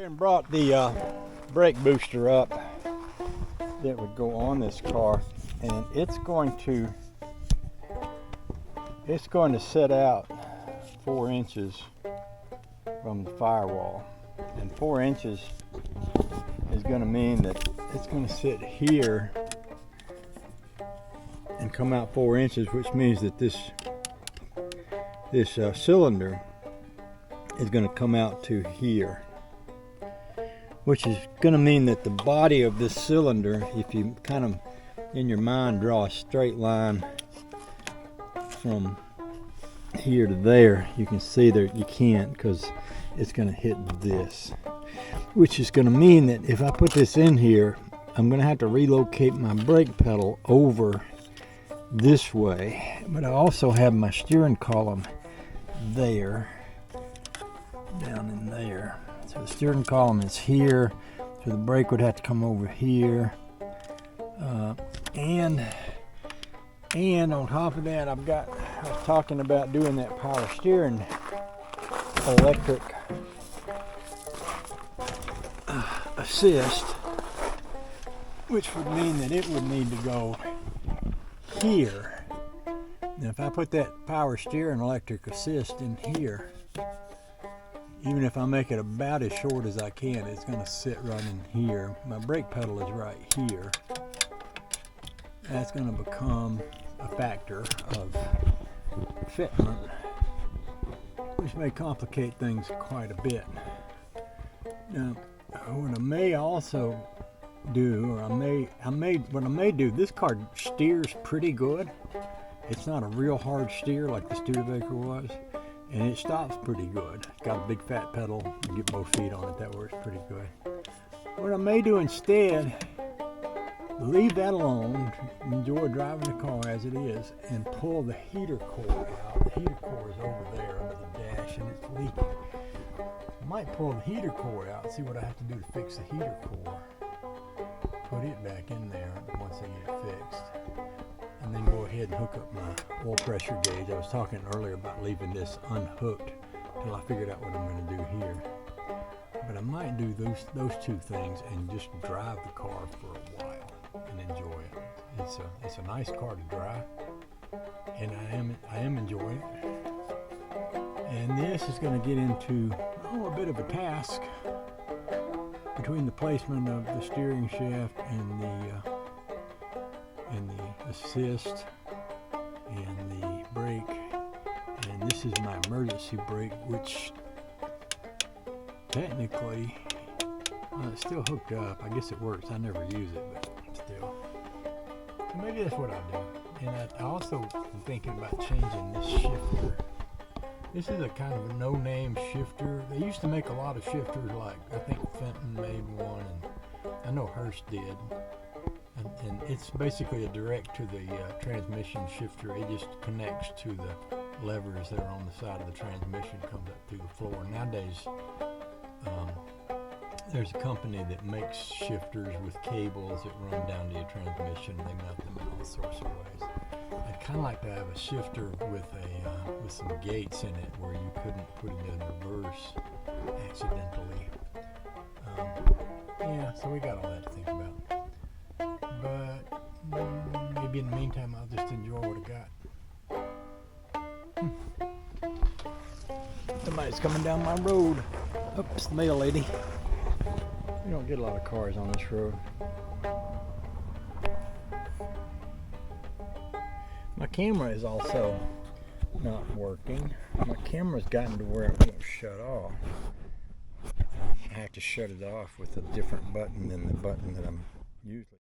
And brought the brake booster up that would go on this car, and it's going to set out 4 inches from the firewall, and 4 inches is going to mean that it's going to sit here and come out 4 inches, which means that this cylinder is going to come out to here, which is going to mean that the body of this cylinder, if you kind of in your mind draw a straight line from here to there, you can see that you can't, because it's going to hit this, which is going to mean that if I put this in here, I'm going to have to relocate my brake pedal over this way. But I also have my steering column there, down in there. So the steering column is here, so the brake would have to come over here. And on top of that, I was talking about doing that power steering electric assist, which would mean that it would need to go here. Now if I put that power steering electric assist in here, even if I make it about as short as I can, it's going to sit right in here. My brake pedal is right here. That's going to become a factor of fitment, which may complicate things quite a bit. Now, what I may also do, or what I may do, this car steers pretty good. It's not a real hard steer like the Studebaker was, and it stops pretty good. It's got a big fat pedal. You get both feet on it, that works pretty good. What I may do instead, leave that alone, enjoy driving the car as it is, and pull the heater core out. The heater core is over there under the dash, and it's leaking. I might pull the heater core out and see what I have to do to fix the heater core. Put it back in there once I get it fixed. And then go ahead and hook up my oil pressure gauge. I was talking earlier about leaving this unhooked till I figured out what I'm going to do here. But I might do those two things and just drive the car for a while and enjoy it. It's a nice car to drive, and I am enjoying it. And this is going to get into a bit of a task between the placement of the steering shaft and the assist and the brake. And this is my emergency brake, which technically it's still hooked up. I guess it works. I never use it, but still. So maybe that's what I'll do. And I also am thinking about changing this shifter. This is a kind of a no-name shifter. They used to make a lot of shifters, like I think Fenton made one, and I know Hurst did. And it's basically a direct to the transmission shifter. It just connects to the levers that are on the side of the transmission, comes up through the floor. Nowadays, there's a company that makes shifters with cables that run down to your transmission, and they mount them in all sorts of ways. I'd kind of like to have a shifter with some gates in it where you couldn't put it in reverse accidentally. Yeah, so we got all that to think about. But maybe in the meantime, I'll just enjoy what I got. Somebody's coming down my road. Oops, the mail lady. We don't get a lot of cars on this road. My camera is also not working. My camera's gotten to where it won't shut off. I have to shut it off with a different button than the button that I'm usually